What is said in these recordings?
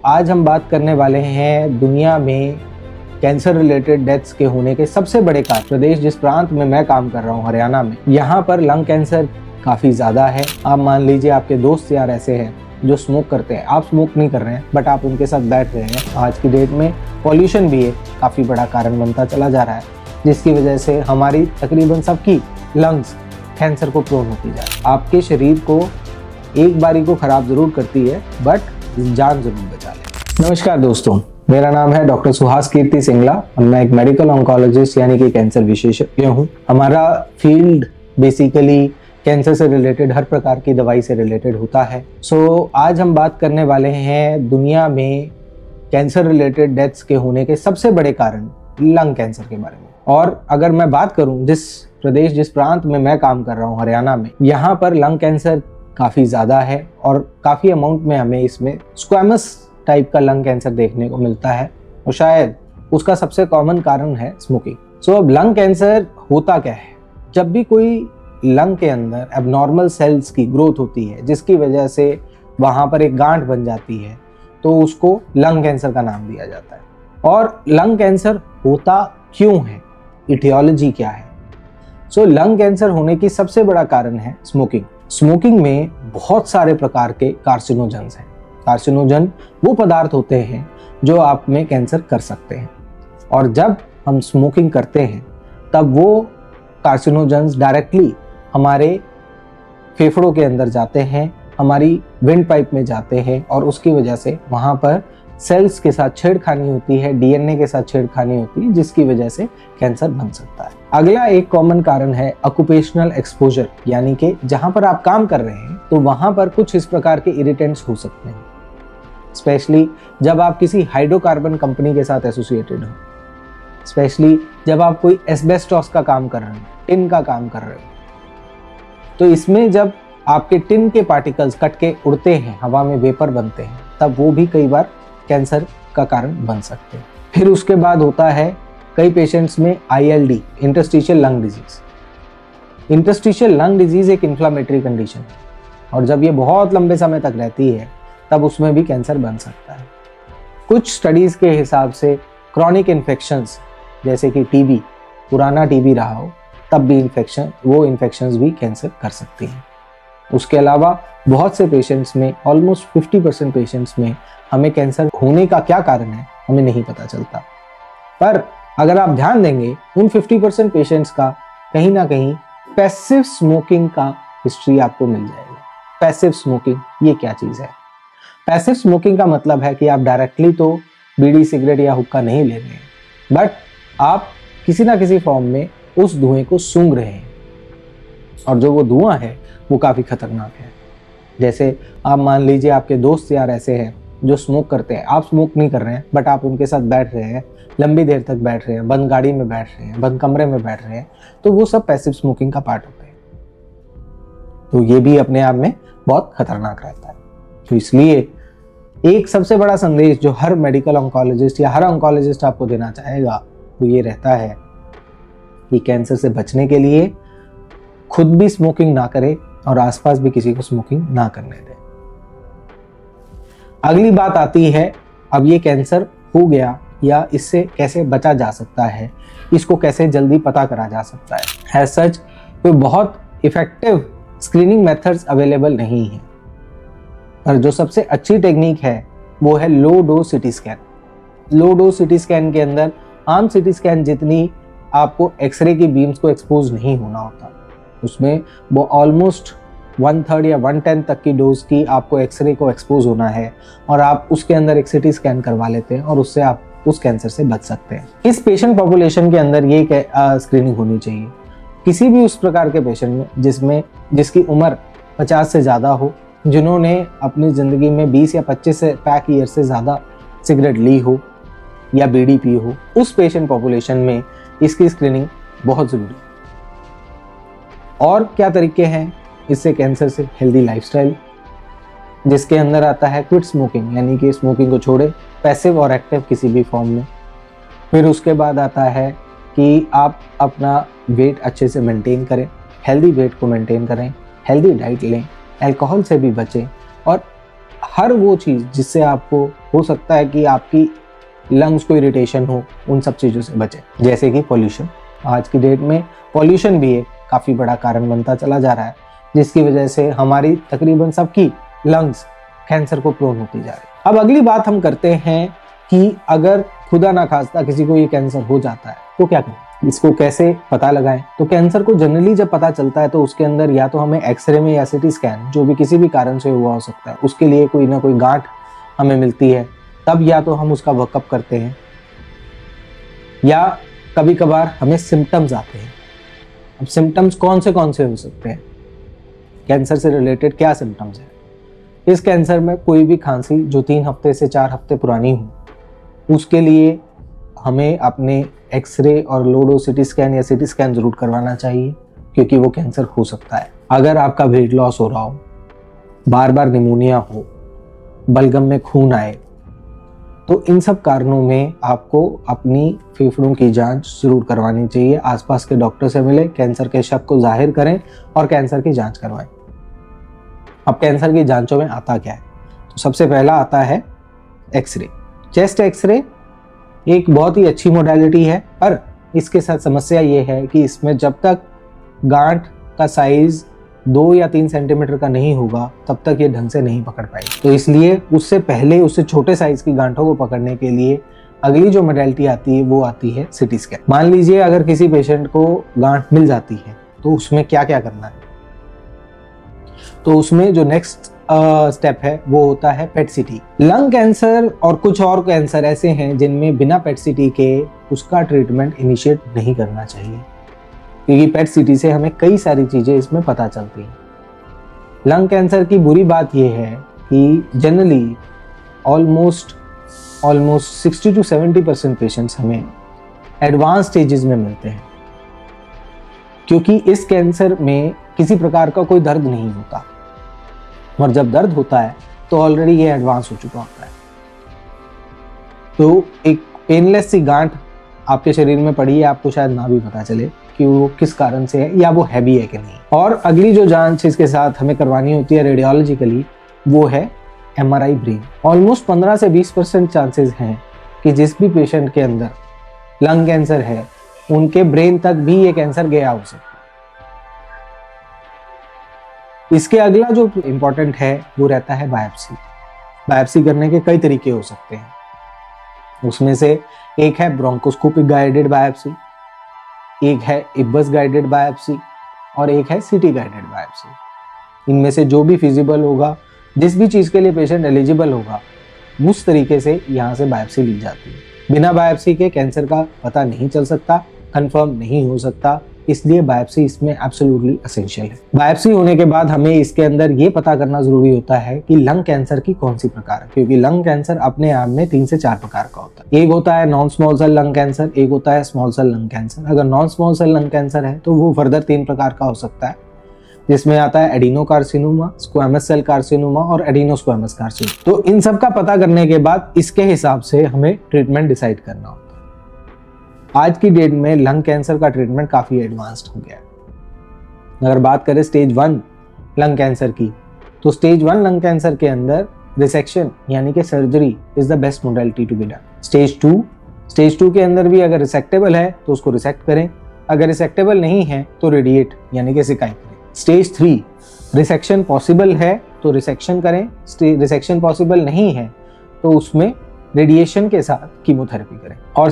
आज हम बात करने वाले हैं दुनिया में कैंसर रिलेटेड डेथ्स के होने के सबसे बड़े कारण। प्रदेश जिस प्रांत में मैं काम कर रहा हूँ, हरियाणा में, यहाँ पर लंग कैंसर काफी ज्यादा है। आप मान लीजिए आपके दोस्त यार ऐसे हैं जो स्मोक करते हैं, आप स्मोक नहीं कर रहे हैं बट आप उनके साथ बैठ रहे हैं। आज की डेट में पॉल्यूशन भी एक काफी बड़ा कारण बनता चला जा रहा है, जिसकी वजह से हमारी तकरीबन सबकी लंग्स कैंसर को प्रोन होती जा रही है। आपके शरीर को एक बारी को खराब जरूर करती है बट जान जरूर बचा ले। नमस्कार दोस्तों, मेरा नाम है डॉक्टर सुहास कीर्ति सिंगला और मैं एक मेडिकल ऑन्कोलॉजिस्ट यानी कि कैंसर विशेषज्ञ हूँ। हमारा फील्ड बेसिकली कैंसर से रिलेटेड हर प्रकार की दवाई से रिलेटेड होता है। आज हम बात करने वाले हैं दुनिया में कैंसर रिलेटेड डेथ्स के होने के सबसे बड़े कारण लंग कैंसर के बारे में। और अगर मैं बात करूं जिस प्रांत में मैं काम कर रहा हूं, हरियाणा में, यहाँ पर लंग कैंसर काफ़ी ज़्यादा है और काफ़ी अमाउंट में हमें इसमें स्क्वैमस टाइप का लंग कैंसर देखने को मिलता है और शायद उसका सबसे कॉमन कारण है स्मोकिंग। अब लंग कैंसर होता क्या है? जब भी कोई लंग के अंदर एबनॉर्मल सेल्स की ग्रोथ होती है जिसकी वजह से वहाँ पर एक गांठ बन जाती है तो उसको लंग कैंसर का नाम दिया जाता है। और लंग कैंसर होता क्यों है, इटियोलॉजी क्या है? लंग कैंसर होने की सबसे बड़ा कारण है स्मोकिंग। स्मोकिंग में बहुत सारे प्रकार के कार्सिनोजन्स हैं। कार्सिनोजन वो पदार्थ होते हैं जो आप में कैंसर कर सकते हैं, और जब हम स्मोकिंग करते हैं तब वो कार्सिनोजन्स डायरेक्टली हमारे फेफड़ों के अंदर जाते हैं, हमारी विंड पाइप में जाते हैं और उसकी वजह से वहाँ पर सेल्स के साथ छेड़खानी होती है, डीएनए के साथ छेड़खानी होती है, जिसकी वजह से कैंसर बन सकता है। अगला एक कॉमन कारण है ऑक्यूपेशनल एक्सपोजर, यानी कि जहां पर आप काम कर रहे हैं तो वहां पर कुछ इस प्रकार के इरिटेंट्स हो सकते हैं, स्पेशली जब आप किसी हाइड्रोकार्बन कंपनी के साथ एसोसिएटेड हो, स्पेशली जब आप कोई एस्बेस्टॉस का काम कर रहे हो, टिन का काम कर रहे हो, तो इसमें जब आपके टिन के पार्टिकल्स कट के उड़ते हैं, हवा में वेपर बनते हैं, तब वो भी कई बार कैंसर का कारण बन सकते हैं। फिर उसके बाद होता है कई पेशेंट्स में ILD, interstitial lung disease. Interstitial lung disease एक इन्फ्लामेटरी कंडीशन है और जब ये बहुत लंबे समय तक रहती है तब उसमें भी कैंसर बन सकता है। कुछ स्टडीज के हिसाब से क्रॉनिक इन्फेक्शंस जैसे कि टीबी, पुराना टीबी रहा हो तब भी वो इन्फेक्शंस भी कैंसर कर सकती हैं। उसके अलावा बहुत से पेशेंट्स में, ऑलमोस्ट 50% पेशेंट्स में हमें कैंसर होने का क्या कारण है हमें नहीं पता चलता, पर अगर आप ध्यान देंगे उन 50% पेशेंट्स का कहीं ना कहीं पैसिव स्मोकिंग का हिस्ट्री आपको मिल जाएगा। पैसिव स्मोकिंग ये क्या चीज़ है? पैसिव स्मोकिंग का मतलब है कि आप डायरेक्टली तो बीड़ी, सिगरेट या हुक्का नहीं ले रहे हैं, बट आप किसी ना किसी फॉर्म में उस धुएं को सूंघ रहे हैं और जो वो धुआं है वो काफ़ी खतरनाक है। जैसे आप मान लीजिए आपके दोस्त यार ऐसे हैं जो स्मोक करते हैं, आप स्मोक नहीं कर रहे हैं बट आप उनके साथ बैठ रहे हैं, लंबी देर तक बैठ रहे हैं, बंद गाड़ी में बैठ रहे हैं, बंद कमरे में बैठ रहे हैं, तो वो सब पैसिव स्मोकिंग का पार्ट होते हैं। तो ये भी अपने आप में बहुत खतरनाक रहता है। तो इसलिए एक सबसे बड़ा संदेश जो हर मेडिकल ऑन्कोलॉजिस्ट या हर ऑन्कोलॉजिस्ट आपको देना चाहेगा वो ये रहता है कि कैंसर से बचने के लिए खुद भी स्मोकिंग ना करें और आसपास भी किसी को स्मोकिंग ना करने दें। अगली बात आती है, अब ये कैंसर हो गया या इससे कैसे बचा जा सकता है, इसको कैसे जल्दी पता करा जा सकता है। एज सच कोई बहुत इफेक्टिव स्क्रीनिंग मेथड्स अवेलेबल नहीं है, पर जो सबसे अच्छी टेक्निक है वो है low dose CT scan. Low dose CT scan के अंदर आम सिटी स्कैन जितनी आपको एक्सरे की बीम्स को एक्सपोज नहीं होना होता, उसमें वो ऑलमोस्ट 1/3 या 1/10 तक की डोज की आपको एक्सरे को एक्सपोज होना है और आप उसके अंदर एक सिटी स्कैन करवा लेते हैं और उससे आप उस कैंसर से बच सकते हैं। इस पेशेंट पॉपुलेशन के अंदर ये स्क्रीनिंग होनी चाहिए। किसी भी उस प्रकार के पेशेंट में जिसकी उम्र 50 से ज़्यादा हो, जिन्होंने अपनी ज़िंदगी में 20 या 25 पैक ईयर से ज़्यादा सिगरेट ली हो या बीड़ी पी हो, उस पेशेंट पॉपुलेशन में इसकी स्क्रीनिंग बहुत ज़रूरी है। और क्या तरीके हैं इससे कैंसर से? हेल्दी लाइफस्टाइल, जिसके अंदर आता है क्विट स्मोकिंग, यानी कि स्मोकिंग को छोड़े, पैसिव और एक्टिव किसी भी फॉर्म में। फिर उसके बाद आता है कि आप अपना वेट अच्छे से मेंटेन करें, हेल्दी वेट को मेंटेन करें, हेल्दी डाइट लें, अल्कोहल से भी बचें और हर वो चीज़ जिससे आपको हो सकता है कि आपकी लंग्स को इरिटेशन हो, उन सब चीज़ों से बचें। जैसे कि पॉल्यूशन, आज की डेट में पॉल्यूशन भी एक काफ़ी बड़ा कारण बनता चला जा रहा है, जिसकी वजह से हमारी तकरीबन सबकी लंग्स कैंसर को प्रोन होती जा रही है। अब अगली बात हम करते हैं कि अगर खुदा ना खास्ता किसी को ये कैंसर हो जाता है तो क्या करें, इसको कैसे पता लगाएं। तो कैंसर को जनरली जब पता चलता है तो उसके अंदर या तो हमें एक्सरे में या सिटी स्कैन, जो भी किसी भी कारण से हुआ हो सकता है, उसके लिए कोई ना कोई गांठ हमें मिलती है, तब या तो हम उसका वर्कअप करते हैं, या कभी कभार हमें सिम्टम्स आते हैं। अब सिम्टम्स कौन से हो सकते हैं, कैंसर से रिलेटेड क्या सिम्टम्स हैं। इस कैंसर में कोई भी खांसी जो 3 हफ्ते से 4 हफ्ते पुरानी हो, उसके लिए हमें अपने एक्सरे और लो डोज सिटी स्कैन या सिटी स्कैन जरूर करवाना चाहिए, क्योंकि वो कैंसर हो सकता है। अगर आपका वेट लॉस हो रहा हो, बार बार निमोनिया हो, बलगम में खून आए, तो इन सब कारणों में आपको अपनी फेफड़ों की जांच जरूर करवानी चाहिए। आसपास के डॉक्टर से मिले, कैंसर के शक को जाहिर करें और कैंसर की जांच करवाएं। अब कैंसर की जांचों में आता क्या है, तो सबसे पहला आता है एक्सरे। चेस्ट एक्सरे एक बहुत ही अच्छी मोडालिटी है, पर इसके साथ समस्या ये है कि इसमें जब तक गांठ का साइज 2 या 3 सेंटीमीटर का नहीं होगा, तब तक ये ढंग से नहीं पकड़ पाएगी। तो इसलिए उससे पहले उससे छोटे साइज की गांठों को पकड़ने के लिए अगली जो मोडालिटी आती है वो आती है सिटी स्कैन। मान लीजिए अगर किसी पेशेंट को गांठ मिल जाती है तो उसमें क्या क्या करना है, तो उसमें जो नेक्स्ट स्टेप है वो होता है पेट सीटी। लंग कैंसर और कुछ और कैंसर ऐसे हैं जिनमें बिना पेट सीटी के उसका ट्रीटमेंट इनिशिएट नहीं करना चाहिए, क्योंकि पेट सीटी से हमें कई सारी चीजें इसमें पता चलती हैं। लंग कैंसर की बुरी बात यह है कि जनरली ऑलमोस्ट 60 to 70% पेशेंट्स हमें एडवांस स्टेजेस में मिलते हैं, क्योंकि इस कैंसर में किसी प्रकार का कोई दर्द नहीं होता, और जब दर्द होता है तो ऑलरेडी ये एडवांस हो चुका होता है। तो एक पेनलेस सी गांठ आपके शरीर में पड़ी है, आपको शायद ना भी पता चले कि वो किस कारण से है या वो हैवी है कि नहीं। और अगली जो जांच इसके साथ हमें करवानी होती है रेडियोलॉजिकली, वो है MRI ब्रेन। ऑलमोस्ट 15 से 20% चांसेस हैं कि जिस भी पेशेंट के अंदर लंग कैंसर है, उनके ब्रेन तक भी ये कैंसर गया हो सकता है। इसके अगला जो इम्पोर्टेंट है वो रहता है बायोप्सी। बायोप्सी करने के कई तरीके हो सकते हैं, उसमें से एक है ब्रोंकोस्कोपिक गाइडेड बायोप्सी, एक है इब्बस गाइडेड बायोप्सी, और एक है सीटी गाइडेड बायोप्सी। इनमें से जो भी फिजिबल होगा, जिस भी चीज़ के लिए पेशेंट एलिजिबल होगा, उस तरीके से यहाँ से बायोप्सी ली जाती है। बिना बायोप्सी के कैंसर का पता नहीं चल सकता, कंफर्म नहीं हो सकता, इसलिए बायोप्सी इसमें एब्सोल्युटली एसेंशियल है। बायोप्सी होने के बाद हमें इसके अंदर ये पता करना जरूरी होता है कि लंग कैंसर की कौन सी प्रकार है, क्योंकि लंग कैंसर अपने आप में 3 से 4 प्रकार का होता है। एक होता है non small cell lung cancer, एक होता है स्मॉल सेल लंग कैंसर। अगर non small cell lung cancer है तो वो फर्दर 3 प्रकार का हो सकता है, जिसमें आता है एडिनोकार्सिनोमा, स्क्वैमस सेल कार्सिनोमा और एडिनोस्क्वैमस कार्सिनोमा। तो इन सब का पता करने के बाद इसके हिसाब से हमें ट्रीटमेंट डिसाइड करना होता है। आज की डेट में लंग कैंसर का ट्रीटमेंट काफी एडवांस्ड हो गया है। अगर बात करें स्टेज 1 लंग कैंसर की, तो स्टेज 1 लंग कैंसर के अंदर रिसेक्शन यानी कि surgery is the best modality to be done. Stage 2 के अंदर भी अगर रिसेक्टेबल है तो उसको रिसेक्ट करें, अगर रिसेक्टेबल नहीं है तो रेडिएट यानी कि सिकाई करें। स्टेज 3 रिसेक्शन पॉसिबल है तो रिसेक्शन करें, रिसेक्शन पॉसिबल नहीं है तो उसमें रेडिएशन के साथ कीमोथेरेपी करें। और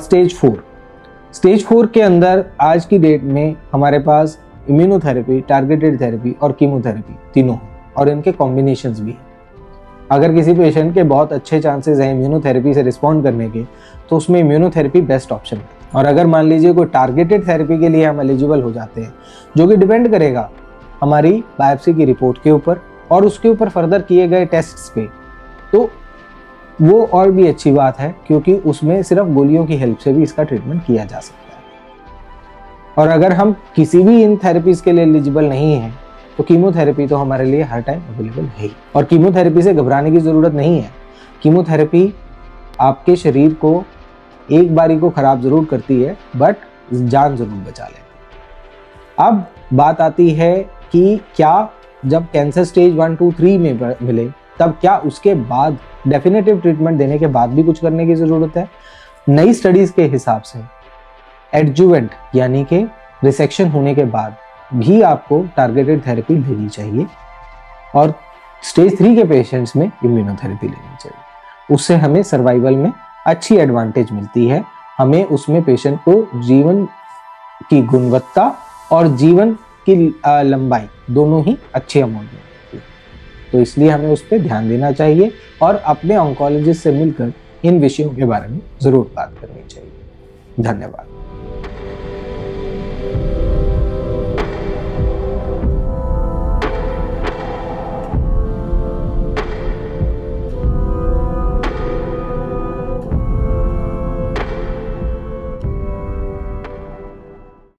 स्टेज 4 के अंदर आज की डेट में हमारे पास इम्यूनोथेरेपी, टारगेटेड थेरेपी और कीमोथेरेपी तीनों हैं, और इनके कॉम्बिनेशंस भी हैं। अगर किसी पेशेंट के बहुत अच्छे चांसेस हैं इम्यूनोथेरेपी से रिस्पॉन्ड करने के, तो उसमें इम्यूनोथेरेपी बेस्ट ऑप्शन है। और अगर मान लीजिए कोई टारगेटेड थेरेपी के लिए हम एलिजिबल हो जाते हैं, जो कि डिपेंड करेगा हमारी बायोप्सी की रिपोर्ट के ऊपर और उसके ऊपर फर्दर किए गए टेस्ट्स पे, तो वो और भी अच्छी बात है, क्योंकि उसमें सिर्फ गोलियों की हेल्प से भी इसका ट्रीटमेंट किया जा सकता है। और अगर हम किसी भी इन थेरेपीज के लिए एलिजिबल नहीं है, तो कीमोथेरेपी तो हमारे लिए हर टाइम अवेलेबल है। और कीमोथेरेपी से घबराने की जरूरत नहीं है। कीमोथेरेपी आपके शरीर को एक बारी को खराब जरूर करती है, बट जान जरूर बचा लेती है। अब बात आती है कि क्या जब कैंसर स्टेज 1, 2, 3 में मिले तब क्या उसके बाद डेफिनेटिव ट्रीटमेंट देने के बाद भी कुछ करने की ज़रूरत है? नई स्टडीज़ के हिसाब से एडजुवेंट यानी कि रिसेक्शन होने के बाद भी आपको टारगेटेड थेरेपी लेनी चाहिए और स्टेज 3 के पेशेंट्स में इम्यूनोथेरेपी लेनी चाहिए। उससे हमें सर्वाइवल में अच्छी एडवांटेज मिलती है, हमें उसमें पेशेंट को जीवन की गुणवत्ता और जीवन की लंबाई दोनों ही अच्छे अमाउंट में मिलती है। तो इसलिए हमें उस पर ध्यान देना चाहिए और अपने ऑन्कोलॉजिस्ट से मिलकर इन विषयों के बारे में ज़रूर बात करनी चाहिए। धन्यवाद।